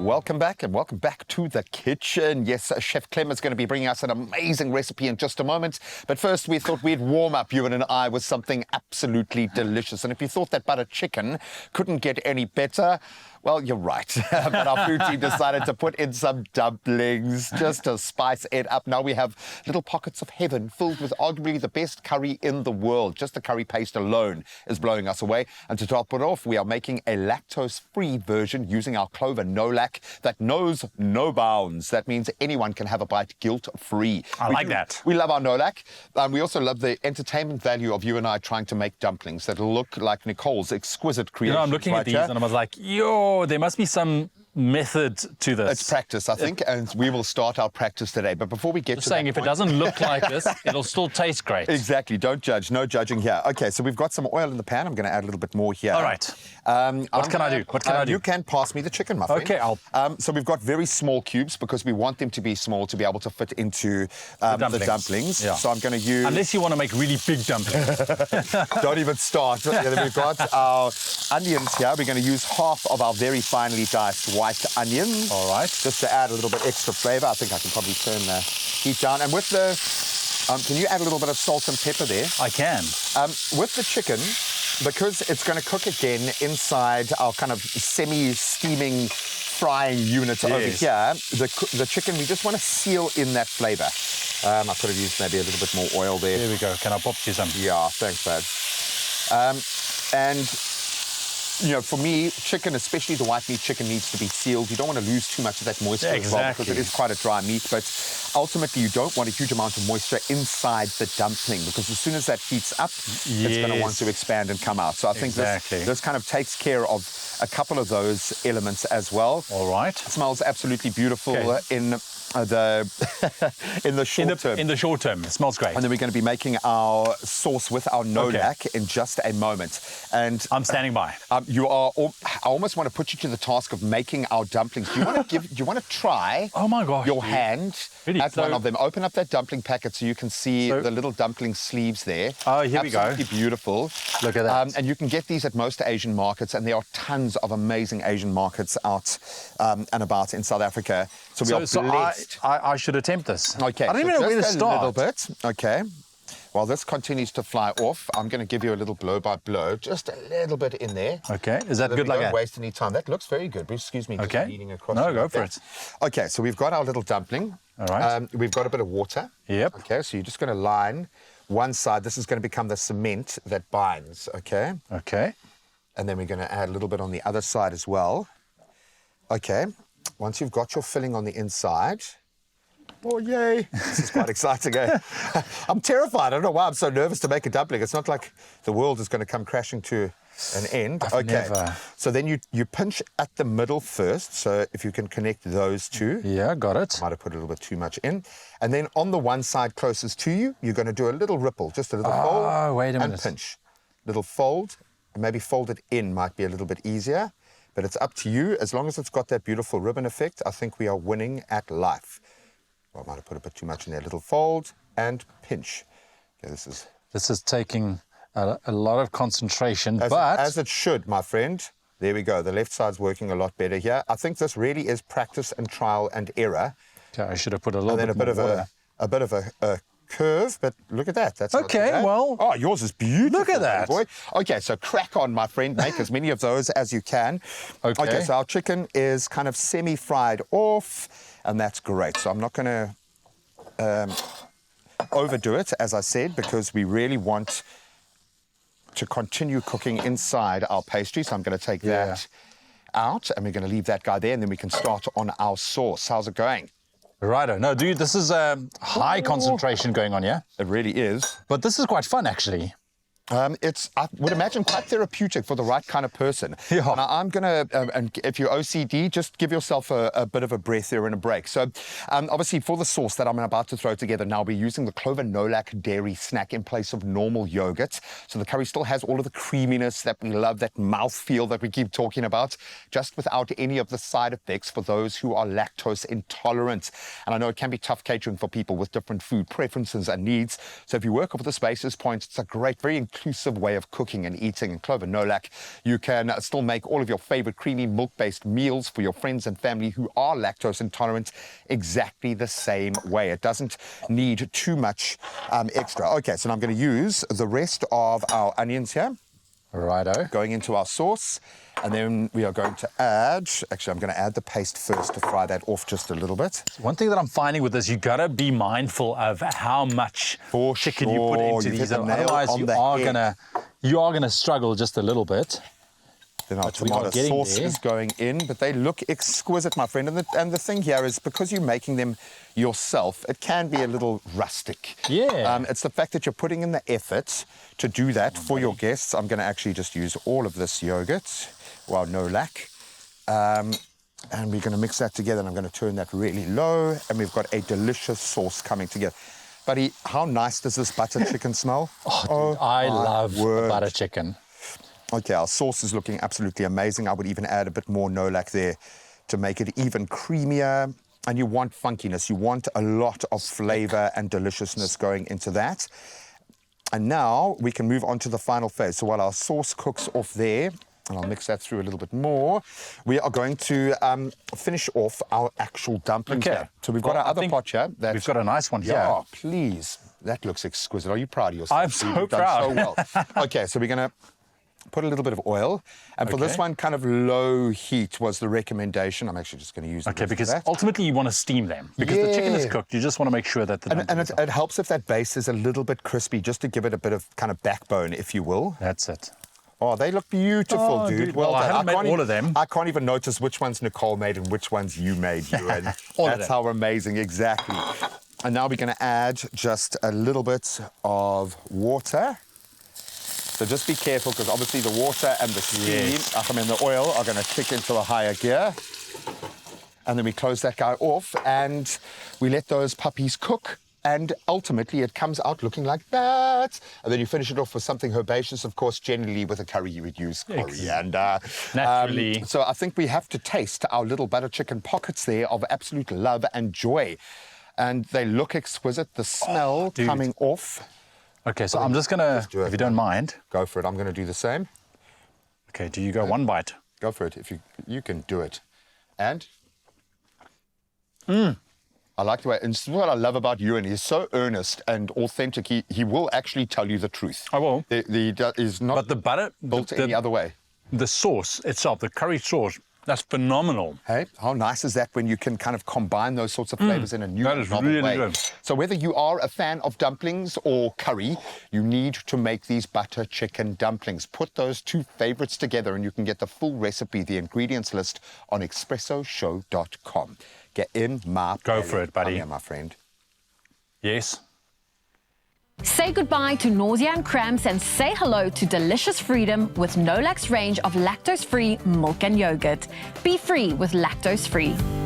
Welcome back, and welcome back to the kitchen. Yes, Chef Clem is going to be bringing us an amazing recipe in just a moment. But first, we thought we'd warm up, you and I, with something absolutely delicious. And if you thought that butter chicken couldn't get any better, well, you're right. But our food team decided to put in some dumplings just to spice it up. Now we have little pockets of heaven filled with arguably the best curry in the world. Just the curry paste alone is blowing us away. And to top it off, we are making a lactose-free version using our CLOVER NOLAC that knows no bounds. That means anyone can have a bite guilt-free. I like that. We love our NOLAC. We also love the entertainment value of you and I trying to make dumplings that look like Nicole's exquisite creation. You know, I'm looking at these and I was like, yo, there must be some method to this. It's practice, I think, and we will start our practice today. But before we get to saying, that if point, it doesn't look like this, it'll still taste great. Exactly. Don't judge. No judging here. Okay, so we've got some oil in the pan. I'm going to add a little bit more here. All right. What can I do? What can I do? You can pass me the chicken, my friend. Okay, so we've got very small cubes because we want them to be small to be able to fit into the dumplings. Yeah. So I'm going to use... Unless you want to make really big dumplings. Don't even start. We've got our onions here. We're going to use half of our very finely diced white onions. All right. Just to add a little bit extra flavour. I think I can probably turn the heat down. And with the... can you add a little bit of salt and pepper there? I can. With the chicken, because it's going to cook again inside our kind of semi-steaming frying unit over here, the chicken, we just want to seal in that flavour. I could have used maybe a little bit more oil there. There we go. Can I pop you some? Yeah, thanks, bud. And... you know, for me, chicken, especially the white meat chicken, needs to be sealed. You don't want to lose too much of that moisture as well, because it is quite a dry meat. But ultimately, you don't want a huge amount of moisture inside the dumpling, because as soon as that heats up, it's going to want to expand and come out. So I think this kind of takes care of a couple of those elements as well. All right. It smells absolutely beautiful in the short term. In the short term, it smells great. And then we're going to be making our sauce with our NOLAC in just a moment. And I'm standing by. I almost want to put you to the task of making our dumplings. Do you want to try? Oh my gosh! Your hand at one of them. Open up that dumpling packet so you can see the little dumpling sleeves there. Oh, here we go. Absolutely beautiful. Look at that. And you can get these at most Asian markets, and there are tons of amazing Asian markets out and about in South Africa. So we are blessed. I should attempt this. Okay. I don't even know where to start. A little bit. Okay. While this continues to fly off, I'm going to give you a little blow by blow, just a little bit in there. Okay, is that good like that? Don't waste any time. That looks very good. Excuse me. Okay. Leaning across. No, go for it. Okay, so we've got our little dumpling. All right. We've got a bit of water. Yep. Okay, so you're just going to line one side. This is going to become the cement that binds. Okay. Okay. And then we're going to add a little bit on the other side as well. Okay. Once you've got your filling on the inside. Oh, yay. This is quite exciting, eh? I'm terrified. I don't know why I'm so nervous to make a dumpling. It's not like the world is going to come crashing to an end. Never. So then you pinch at the middle first. So if you can connect those two. Yeah, got it. I might have put a little bit too much in. And then on the one side closest to you, you're going to do a little ripple, just a little fold. Oh, wait a minute. And pinch. Little fold. And maybe fold it in might be a little bit easier. But it's up to you. As long as it's got that beautiful ribbon effect, I think we are winning at life. Well, I might have put a bit too much in there. Little fold and pinch. Okay, this is taking a lot of concentration, as it should, my friend. There we go. The left side's working a lot better here. I think this really is practice and trial and error. Okay, I should have put a little bit more water. a bit of a curve, but look at that. That's okay. Not too bad. Well, oh, yours is beautiful. Look at that, boy. Okay, so crack on, my friend. Make as many of those as you can. Okay, so our chicken is kind of semi-fried off. And that's great. So I'm not going to overdo it, as I said, because we really want to continue cooking inside our pastry. So I'm going to take that out, and we're going to leave that guy there, and then we can start on our sauce. How's it going? Righto. No, dude, this is high concentration going on, yeah? It really is. But this is quite fun, actually. It's, I would imagine, quite therapeutic for the right kind of person. Yeah. Now, I'm going to, and if you're OCD, just give yourself a bit of a breath there and a break. So, obviously, for the sauce that I'm about to throw together now, we're using the CLOVER NOLAC dairy snack in place of normal yogurt. So the curry still has all of the creaminess that we love, that mouthfeel that we keep talking about, just without any of the side effects for those who are lactose intolerant. And I know it can be tough catering for people with different food preferences and needs. So if you work off the Spaces point, it's a great, very inclusive way of cooking and eating. In Clover NOLAC, you can still make all of your favorite creamy milk-based meals for your friends and family who are lactose intolerant exactly the same way. It doesn't need too much extra. Okay, so now I'm going to use the rest of our onions here. Righto. Going into our sauce, and then we are going to add, actually I'm going to add the paste first to fry that off just a little bit. One thing that I'm finding with this, you gotta be mindful of how much chicken you put into You've these. hit the nail Otherwise, on you are gonna struggle just a little bit. Then our But we are tomato getting sauce there. is going in, but they look exquisite, my friend. And the thing here is, because you're making them yourself, it can be a little rustic. Yeah. It's the fact that you're putting in the effort to do that for your guests. I'm going to actually just use all of this yogurt, well, NOLAC. And we're going to mix that together, and I'm going to turn that really low, and we've got a delicious sauce coming together. Buddy, how nice does this butter chicken smell? Oh, dude, I love word. butter chicken. Okay, our sauce is looking absolutely amazing. I would even add a bit more NOLAC there to make it even creamier. And you want funkiness. You want a lot of flavor and deliciousness going into that. And now we can move on to the final phase. So while our sauce cooks off there, and I'll mix that through a little bit more, we are going to finish off our actual dumplings Okay. here. So we've got our other pot here. We've got a nice one here. Yeah, please. That looks exquisite. Are you proud of yourself? I'm so You've done proud. so well. Okay, so we're going to put a little bit of oil. And for this Okay. one, kind of low heat was the recommendation. I'm actually just going to use Okay, the rest because of that. ultimately you want to steam them. Because the chicken is Yeah. cooked, you just want to make sure that the And dumplings it helps if that base is a little bit crispy, just to give it a bit of kind of backbone, if you will. That's it. Oh, they look beautiful, Oh, dude. dude. Well, I haven't made can't all even- of them. I can't even notice which ones Nicole made and which ones you made, Ewan. All of That's them. how amazing, exactly. And now we're going to add just a little bit of water. So just be careful, because obviously the water and the steam, Yes. the oil are going to kick into a higher gear. And then we close that guy off and we let those puppies cook. And ultimately it comes out looking like that. And then you finish it off with something herbaceous. Of course, generally with a curry, you would use coriander. Naturally. So I think we have to taste our little butter chicken pockets there of absolute love and joy. And they look exquisite. The smell dude. coming off. Okay, so I'm just going to, do it, if you don't mind. Go for it. I'm going to do the same. Okay, do you go one bite? Go for it. If you can do it. And? I like the way, and this is what I love about Ewan. He's so earnest and authentic. He will actually tell you the truth. I will. He's not But the butter, built any other way. the sauce itself, the curry sauce, that's phenomenal. Hey, how nice is that when you can kind of combine those sorts of flavors in a new that and is novel really way? good. So whether you are a fan of dumplings or curry, you need to make these butter chicken dumplings. Put those two favorites together and you can get the full recipe, the ingredients list on expressoshow.com. Get in my Go belly. for it, buddy. Come here, my friend. Yes. Say goodbye to nausea and cramps and say hello to delicious freedom with NOLAC's range of lactose-free milk and yogurt. Be free with lactose-free.